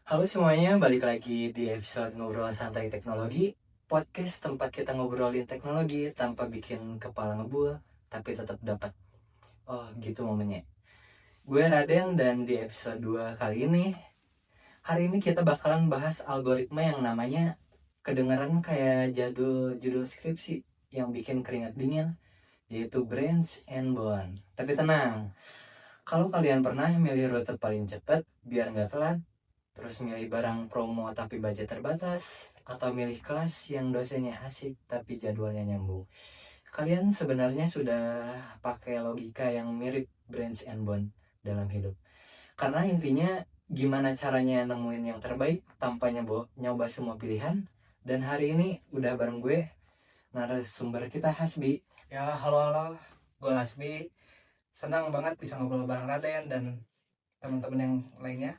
Halo semuanya, balik lagi di episode Ngobrol Santai Teknologi, podcast tempat kita ngobrolin teknologi tanpa bikin kepala ngebul, tapi tetap dapat. Oh, gitu momennya. Gue Raden dan di episode 2 kali ini, hari ini kita bakalan bahas algoritma yang namanya kedengeran kayak judul skripsi yang bikin keringat dingin, yaitu Brains and Bone. Tapi tenang, kalau kalian pernah milih rute paling cepat biar nggak telat, terus milih barang promo tapi budget terbatas, atau milih kelas yang dosennya asik tapi jadwalnya nyambung. Kalian sebenarnya sudah pakai logika yang mirip Brains and Bone dalam hidup. Karena intinya gimana caranya nemuin yang terbaik tanpa nyoba semua pilihan. Dan hari ini udah bareng gue, narasumber kita Hasbi. Ya, halo, gue Hasbi. Senang banget bisa ngobrol bareng Raden dan teman-teman yang lainnya.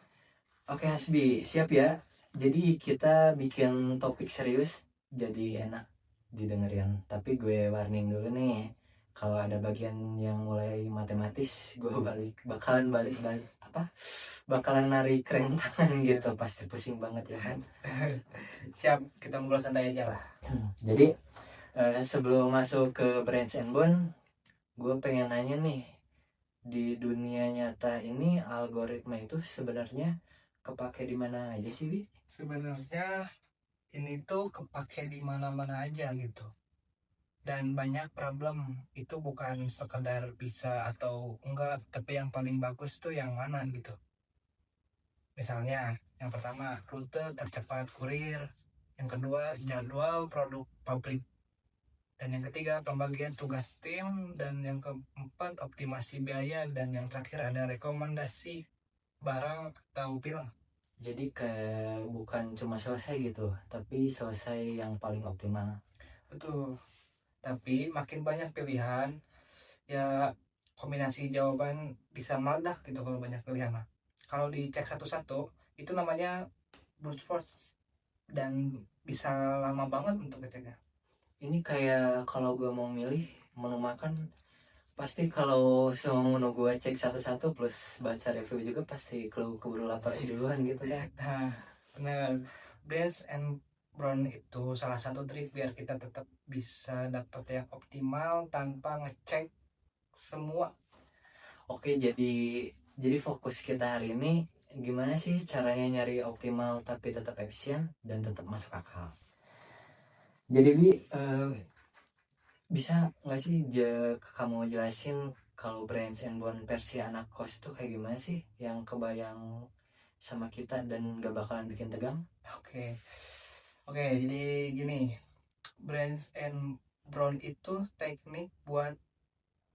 Oke Hasbi, siap ya? Jadi kita bikin topik serius, jadi enak didengerin. Tapi gue warning dulu nih, kalau ada bagian yang mulai matematis, gue bakalan narik rem tangan gitu, pasti pusing banget ya kan. Siap, kita ngobrol santai aja lah. Jadi sebelum masuk ke Brains and Bone, gue pengen nanya nih, di dunia nyata ini algoritma itu sebenarnya kepake di mana aja sih, Bi? Sebenarnya ini tuh kepake di mana-mana aja gitu. Dan banyak problem itu bukan sekedar bisa atau enggak, tapi yang paling bagus tuh yang mana gitu. Misalnya, yang pertama rute tercepat kurir, yang kedua jadwal produk pabrik, dan yang ketiga pembagian tugas tim, dan yang keempat optimasi biaya, dan yang terakhir ada rekomendasi barang atau film. Jadi kayak bukan cuma selesai gitu, tapi selesai yang paling optimal. Betul, tapi makin banyak pilihan ya, kombinasi jawaban bisa meledak gitu kalau banyak pilihan lah. Kalau dicek satu-satu itu namanya brute force, dan bisa lama banget untuk ngeceknya. Ini kayak kalau gue mau milih menu makan, pasti kalau semua menu gue cek satu-satu plus baca review juga pasti keburu lapar duluan gitu kan. Nah, benar. Brains and Brown itu salah satu trik biar kita tetap bisa dapat yang optimal tanpa ngecek semua. Oke, jadi fokus kita hari ini gimana sih caranya nyari optimal tapi tetap efisien dan tetap masuk akal. Jadi Bi, bisa nggak sih kamu jelasin kalau Brains and Bone versi anak kos tuh kayak gimana sih yang kebayang sama kita dan gak bakalan bikin tegang? Oke, jadi gini, Brains and Brown itu teknik buat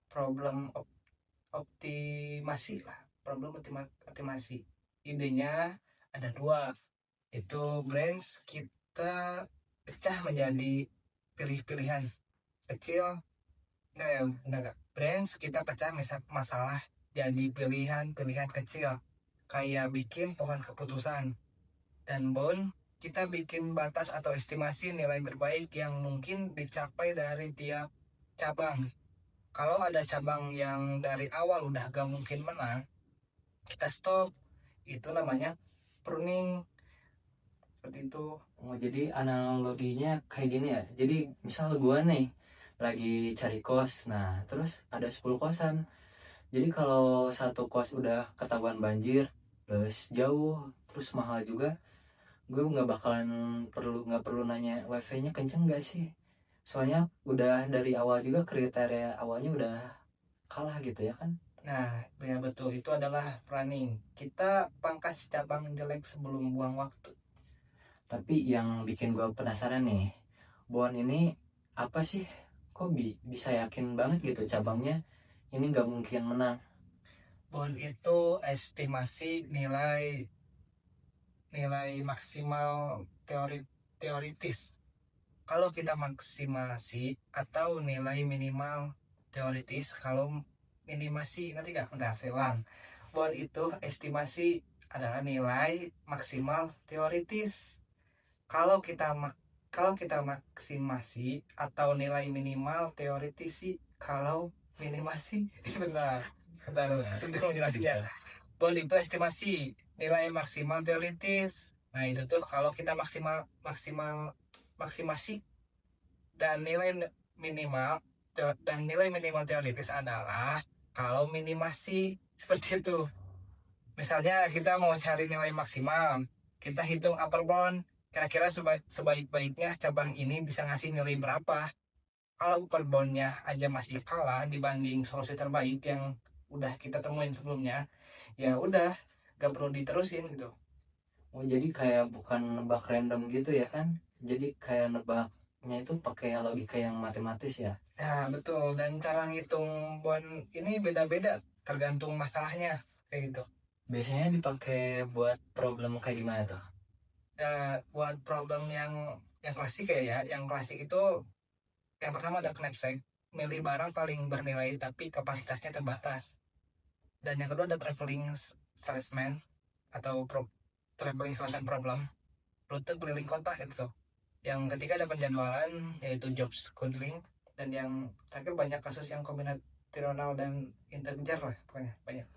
problem optimasi lah, optimasi. Idenya ada dua, itu Brains kita pecah menjadi pilih-pilihan kecil. Enggak. Brains kita pecah masalah jadi pilihan-pilihan kecil, kayak bikin pohon keputusan. Dan Bone kita bikin batas atau estimasi nilai terbaik yang mungkin dicapai dari tiap cabang. Kalau ada cabang yang dari awal udah gak mungkin menang, kita stop. Itu namanya pruning. Seperti itu. Oh, jadi analoginya kayak gini ya. Jadi misal gue nih lagi cari kos, nah terus ada 10 kosan. Jadi kalau satu kos udah ketahuan banjir, terus jauh, terus mahal juga, gue nggak perlu nanya wifi-nya kenceng nggak sih. Soalnya udah dari awal juga kriteria awalnya udah kalah gitu ya kan. Nah, ya betul, itu adalah running. Kita pangkas cabang jelek sebelum buang waktu. Tapi yang bikin gue penasaran nih, Bon ini apa sih, kok bisa yakin banget gitu cabangnya ini nggak mungkin menang? Bon itu estimasi nilai maksimal teoritis. Kalau kita maksimasi, atau nilai minimal teoritis kalau minimasi, nanti nggak saya ulang. Bon itu estimasi adalah nilai maksimal teoritis. Kalau kita maksimasi, atau nilai minimal teoritis sih kalau minimasi. Bentar, itu kamu jelasin ya. Bon itu estimasi nilai maksimal teoritis. Nah itu tuh kalau kita maksimasi dan nilai minimal teoritis adalah kalau minimasi seperti itu. Misalnya kita mau cari nilai maksimal, kita hitung upper bound. Kira-kira sebaik-baiknya cabang ini bisa ngasih nilai berapa. Kalau upper boundnya aja masih kalah dibanding solusi terbaik yang udah kita temuin sebelumnya, ya udah gak perlu diterusin gitu. Oh jadi kayak bukan nebak random gitu ya kan? Jadi kayak nebaknya itu pakai logika yang matematis ya. Nah betul, dan cara ngitung bond ini beda-beda tergantung masalahnya kayak gitu. Biasanya dipakai buat problem kayak gimana tuh? Nah, buat problem yang klasik ya, yang klasik itu yang pertama ada knapsack, milih barang paling bernilai tapi kapasitasnya terbatas. Dan yang kedua ada salesman atau traveling salesman problem, rute keliling kota itu. Yang ketiga ada penjadwalan yaitu job scheduling, dan yang terakhir banyak kasus yang kombinatorial dan integer lah, pokoknya banyak.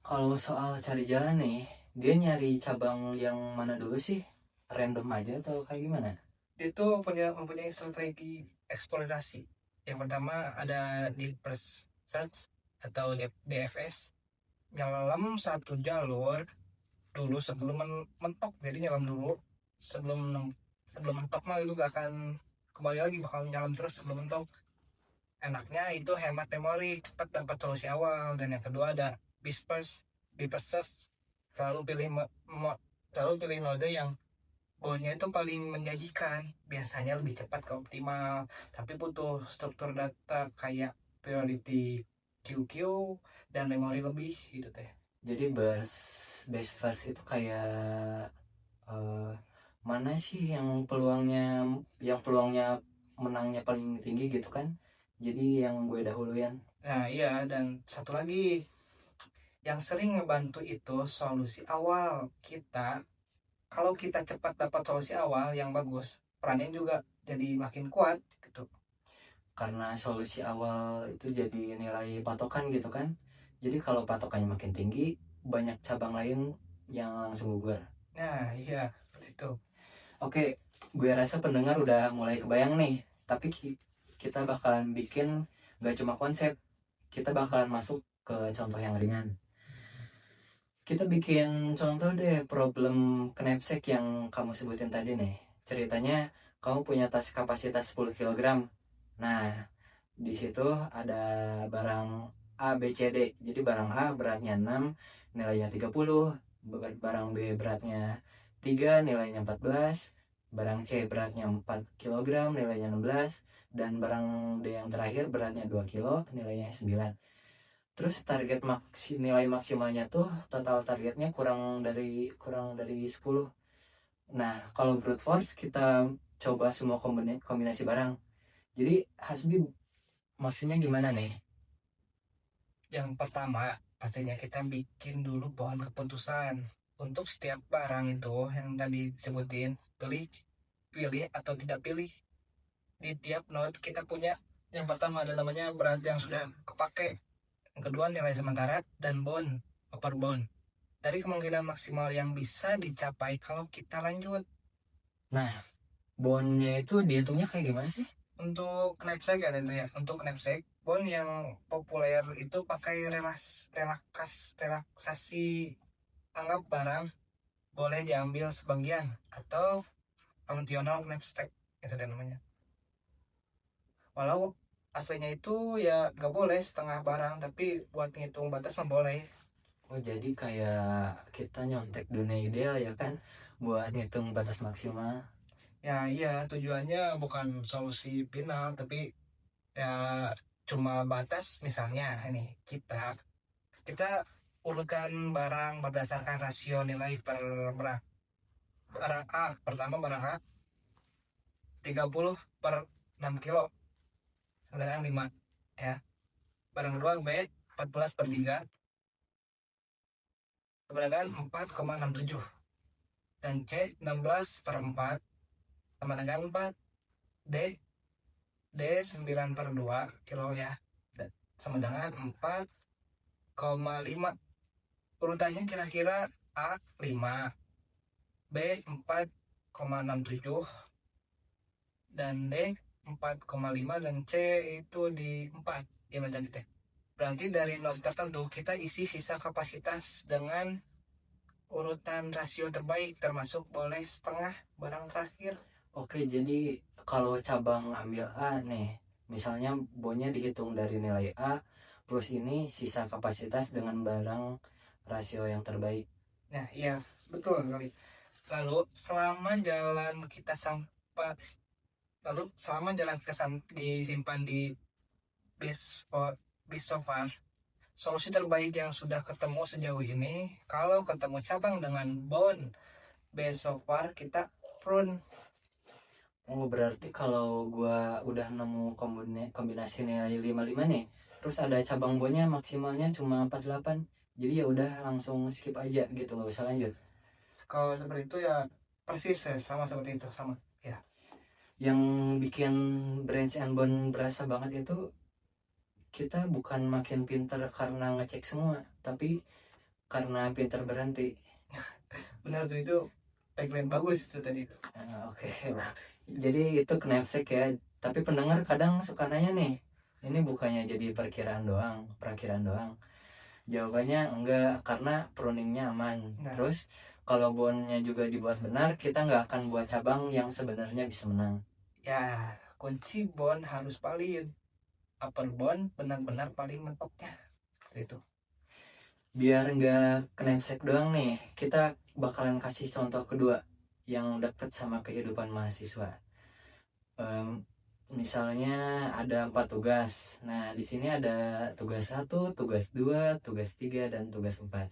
Kalau soal cari jalan nih, dia nyari cabang yang mana dulu sih? Random aja atau kayak gimana? Dia tuh mempunyai strategi eksplorasi. Yang pertama ada deep first search atau DFS, nyelam satu jalur dulu sebelum mentok. Jadi nyelam dulu sebelum mentok mah itu gak akan kembali lagi, bakal nyelam terus sebelum mentok. Enaknya itu hemat memori, cepat dapat solusi awal. Dan yang kedua ada disperse, selalu pilih node yang goalnya itu paling menjanjikan, biasanya lebih cepat ke optimal, tapi butuh struktur data kayak priority QQ dan memori lebih gitu teh. Jadi base first itu kayak eh, mana sih yang peluangnya menangnya paling tinggi gitu kan? Jadi yang gue dahuluin. Nah iya, dan satu lagi yang sering ngebantu itu solusi awal kita. Kalau kita cepat dapat solusi awal yang bagus, perannya juga jadi makin kuat gitu. Karena solusi awal itu jadi nilai patokan gitu kan. Jadi kalau patokannya makin tinggi, banyak cabang lain yang langsung gugur. Nah iya seperti itu. Oke, gue rasa pendengar udah mulai kebayang nih. Tapi kita bakalan bikin gak cuma konsep, kita bakalan masuk ke contoh yang ringan. Kita bikin contoh deh problem knapsack yang kamu sebutin tadi nih. Ceritanya kamu punya tas kapasitas 10 kg. Nah, di situ ada barang A, B, C, D. Jadi barang A beratnya 6, nilainya 30. Barang B beratnya 3, nilainya 14. Barang C beratnya 4 kg, nilainya 16. Dan barang D yang terakhir beratnya 2 kg, nilainya 9. Terus nilai maksimalnya tuh total targetnya kurang dari 10. Nah, kalau brute force kita coba semua kombinasi barang. Jadi Hasbi maksudnya gimana nih? Yang pertama, pastinya kita bikin dulu pohon keputusan. Untuk setiap barang itu yang tadi disebutin, pilih atau tidak pilih. Di tiap node kita punya yang pertama ada namanya berat yang sudah kepake. Yang kedua nilai sementara dan upper bound. Dari kemungkinan maksimal yang bisa dicapai kalau kita lanjut. Nah, bondnya itu dihitungnya kayak gimana sih? Untuk knapsack ya tentu ya. Untuk knapsack, bond yang populer itu pakai relaksasi. Anggap barang boleh diambil sebagian atau functional knapsack itu namanya. Walau aslinya itu ya gak boleh setengah barang, tapi buat ngitung batas mah boleh. Oh, jadi kayak kita nyontek dunia ideal ya kan, buat ngitung batas maksimal. Ya iya, tujuannya bukan solusi final, tapi ya cuma batas. Misalnya ini kita urutkan barang berdasarkan rasio nilai per barang. Barang A, pertama barang A 30 per 6 kilo sama dengan 5 ya. Barang kedua B 14 per 3 sama dengan 4,67, dan C 16 per 4 sama dengan 4, D 9 per 2 kilo ya, sama dengan 4,5 urutannya kira-kira A 5, B 4,67, dan D 4,5, dan C itu di 4 ya tadi teh. Berarti dari nol tertentu kita isi sisa kapasitas dengan urutan rasio terbaik, termasuk boleh setengah barang terakhir. Oke, jadi kalau cabang ambil A nih, misalnya bonnya dihitung dari nilai A plus ini sisa kapasitas dengan barang rasio yang terbaik. Nah, iya, betul sekali. Lalu selama jalan kita sampai disimpan di bis so far, solusi terbaik yang sudah ketemu sejauh ini, kalau ketemu cabang dengan bond bis so far, kita prune. Oh, berarti kalau gua udah nemu kombinasi nilai 55 nih, terus ada cabang bonnya maksimalnya cuma 48. Jadi ya udah langsung skip aja gitu, nggak usah lanjut. Kalau seperti itu ya persis ya, sama seperti itu, sama ya. Yang bikin branch and bond berasa banget itu kita bukan makin pinter karena ngecek semua, tapi karena pinter berhenti. Benar tuh, itu tagline bagus itu tadi. Oke. Jadi itu knapsack ya. Tapi pendengar kadang suka nanya nih, ini bukannya jadi perakiraan doang. Jawabannya enggak, karena pruningnya aman. Nah. Terus kalau bondnya juga dibuat benar, kita nggak akan buat cabang yang sebenarnya bisa menang. Ya, kunci bond harus valid. Upper bond benar-benar paling mentoknya. Itu. Biar nggak knapsack doang nih, kita bakalan kasih contoh kedua yang deket sama kehidupan mahasiswa. Misalnya ada 4 tugas. Nah, di sini ada tugas 1, tugas 2, tugas 3, dan tugas 4.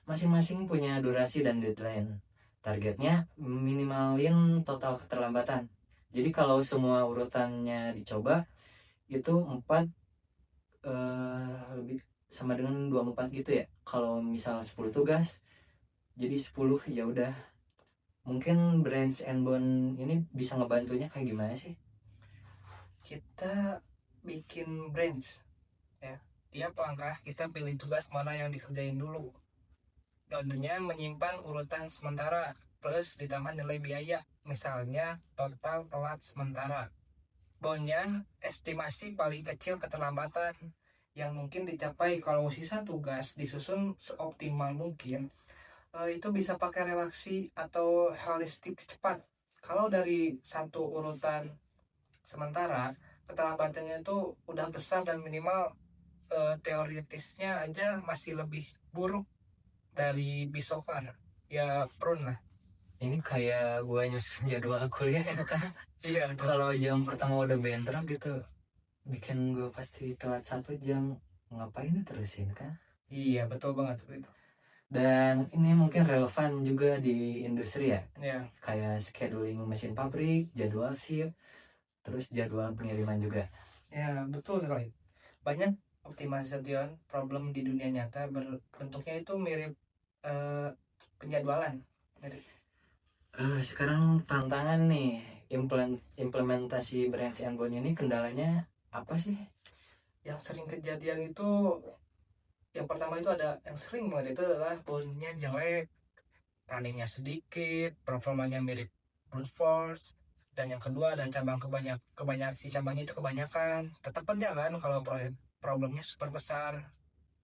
Masing-masing punya durasi dan deadline. Targetnya minimalin total keterlambatan. Jadi kalau semua urutannya dicoba, itu 4 lebih sama dengan 24 gitu ya. Kalau misal 10 tugas, jadi 10 ya udah. Mungkin branch and bond ini bisa ngebantunya kayak gimana sih? Kita bikin branch ya. Tiap langkah kita pilih tugas mana yang dikerjain dulu. Contohnya menyimpan urutan sementara plus ditambah nilai biaya. Misalnya total telat sementara. Bondnya estimasi paling kecil keterlambatan yang mungkin dicapai. Kalau sisa tugas disusun seoptimal mungkin, itu bisa pakai relaksi atau heuristik cepat. Kalau dari satu urutan sementara keterlambatannya itu udah besar dan minimal, teoritisnya aja masih lebih buruk dari bisofar, ya prune lah. Ini kayak gue nyusun jadwal kuliah ya kan. Iya, Kalau jam pertama udah bentrok gitu, bikin gue pasti telat 1 jam. Ngapain terusin kan? iya, betul banget seperti itu. Dan ini mungkin relevan juga di industri ya. Ya, Kayak scheduling mesin pabrik, jadwal shift, terus jadwal pengiriman juga. ya betul sekali. Banyak optimization problem di dunia nyata bentuknya itu mirip penjadwalan. Sekarang tantangan nih, implementasi branch and bond ini kendalanya apa sih? Yang sering kejadian itu, yang pertama itu ada yang sering banget itu adalah bondnya jelek, runningnya sedikit, performanya mirip brute force, dan yang kedua ada cabang si cabangnya itu kebanyakan, tetap berjalan kalau problemnya super besar.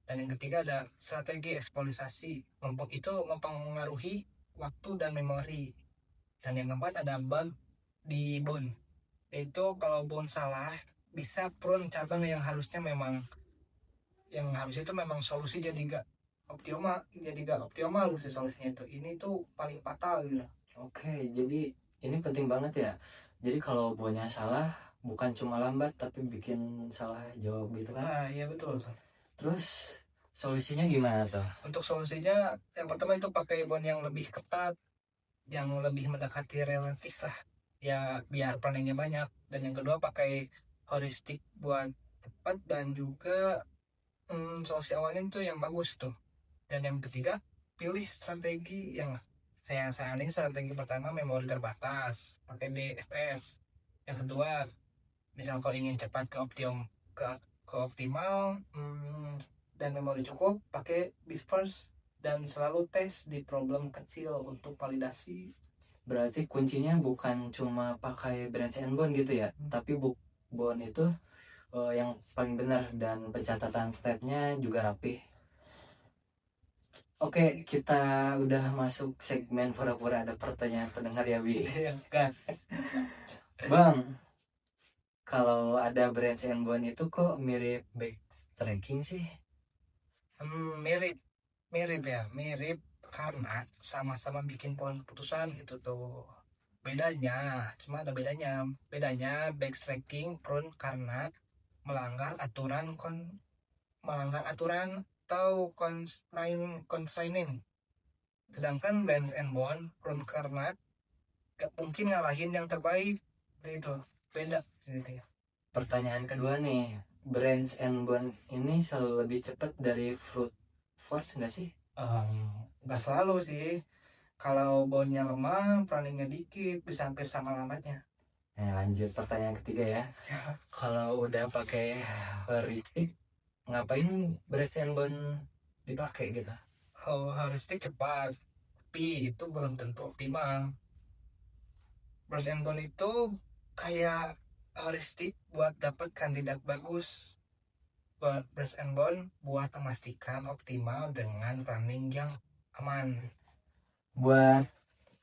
Dan yang ketiga ada strategi eksploitasi, itu mempengaruhi waktu dan memori. Dan yang keempat ada bug di bond, yaitu kalau bond salah bisa prune cabang yang harusnya itu memang solusi jadi gak optimal solusinya itu. Ini tuh paling fatal gitu. Oke, jadi ini penting banget ya. Jadi kalau bondnya salah, bukan cuma lambat tapi bikin salah jawab gitu kan. Nah, iya betul. Terus solusinya gimana tuh? Untuk solusinya yang pertama itu pakai bond yang lebih ketat, yang lebih mendekati relatif lah ya, biar planningnya banyak. Dan yang kedua pakai heuristik buat cepat, dan juga solusi awalnya itu yang bagus tuh. Dan yang ketiga pilih strategi yang saya saranin. Strategi pertama memori terbatas pakai DFS. Yang kedua, misal kalau ingin cepat ke optimal dan memori cukup pakai BISPERS. dan selalu tes di problem kecil untuk validasi. Berarti kuncinya bukan cuma pakai branch and bond gitu ya, tapi bond itu yang paling benar dan pencatatan stepnya juga rapih. Oke, kita udah masuk segmen pura-pura ada pertanyaan pendengar ya, Bi. Gas. Bang, kalau ada branch and bond itu kok mirip backtracking sih? Mirip mirip karena sama-sama bikin poin keputusan gitu tuh. Cuma ada bedanya backtracking prone karena melanggar atau constraining, sedangkan branch and bond prone karena gak mungkin ngalahin yang terbaik gitu. Beda gitu ya. Pertanyaan kedua nih, branch and bond ini selalu lebih cepat dari brute force nggak sih? Nggak selalu sih. Kalau bondnya lemah, runningnya dikit, bisa hampir sama lambatnya. Lanjut pertanyaan ketiga ya. Kalau udah pakai heuristic, ngapain branch and bond dipakai gitu? Heuristic cepat, tapi itu belum tentu optimal. Branch and bond itu kayak heuristic buat dapat kandidat bagus. Branch and bond buat memastikan optimal dengan running yang aman. Buat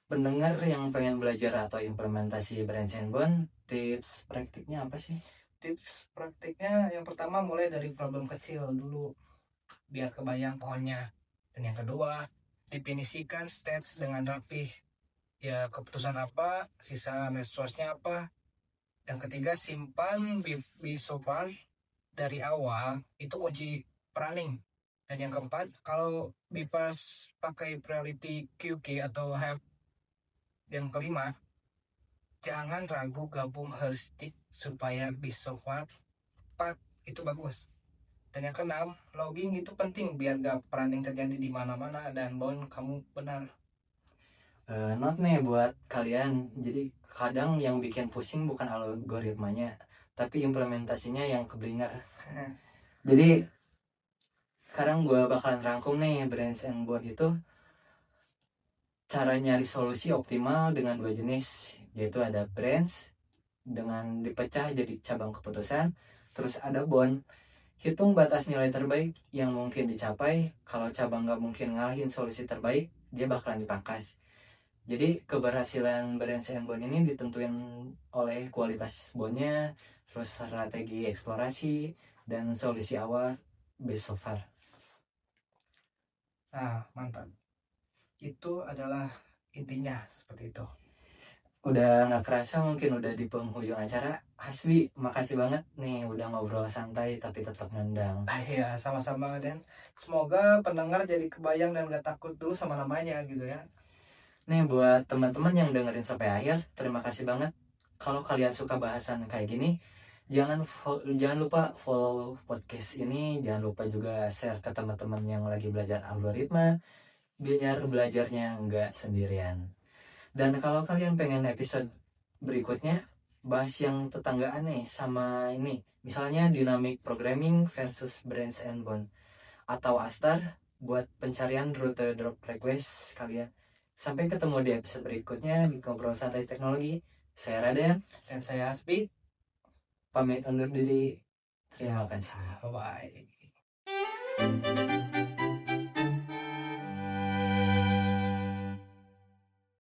pendengar yang pengen belajar atau implementasi branch and bond, tips praktiknya apa sih? Tips praktiknya yang pertama mulai dari problem kecil dulu biar kebayang pohonnya. Dan yang kedua, definisikan stats dengan rapih. Ya, keputusan apa, sisa resource-nya apa. Yang ketiga, simpan be so far dari awal, itu uji running. Dan yang keempat, kalau bypass pakai priority QK atau have. Yang kelima, jangan ragu gabung heuristic supaya be so far itu bagus. Dan yang keenam, logging itu penting biar gak running terjadi di mana-mana dan bond kamu benar. Not nih buat kalian. Jadi kadang yang bikin pusing bukan algoritmanya, tapi implementasinya yang keblinger. Jadi sekarang gue bakalan rangkum nih branch and bond itu cara nyari solusi optimal dengan dua jenis, yaitu ada branch dengan dipecah jadi cabang keputusan, terus ada bond, hitung batas nilai terbaik yang mungkin dicapai. Kalau cabang gak mungkin ngalahin solusi terbaik, dia bakalan dipangkas. Jadi keberhasilan branch and bond ini ditentuin oleh kualitas bondnya, terus strategi eksplorasi, dan solusi awal best so far. Nah, mantap. Itu adalah intinya seperti itu. Udah gak kerasa mungkin udah di penghujung acara. Hasbi, makasih banget nih udah ngobrol santai tapi tetap nendang. Iya, sama-sama, dan semoga pendengar jadi kebayang dan gak takut dulu sama namanya gitu ya. Nih buat teman-teman yang dengerin sampai akhir, terima kasih banget. Kalau kalian suka bahasan kayak gini, jangan lupa follow podcast ini. Jangan lupa juga share ke teman-teman yang lagi belajar algoritma, biar belajarnya nggak sendirian. Dan kalau kalian pengen episode berikutnya bahas yang tetanggaan nih sama ini, misalnya dynamic programming versus branch and bond, atau Astar buat pencarian rute drop request kalian. Sampai ketemu di episode berikutnya di Ngobrol Santai Teknologi. Saya Raden. Dan saya Hasbi. Pamit undur diri. Terima kasih. Bye-bye.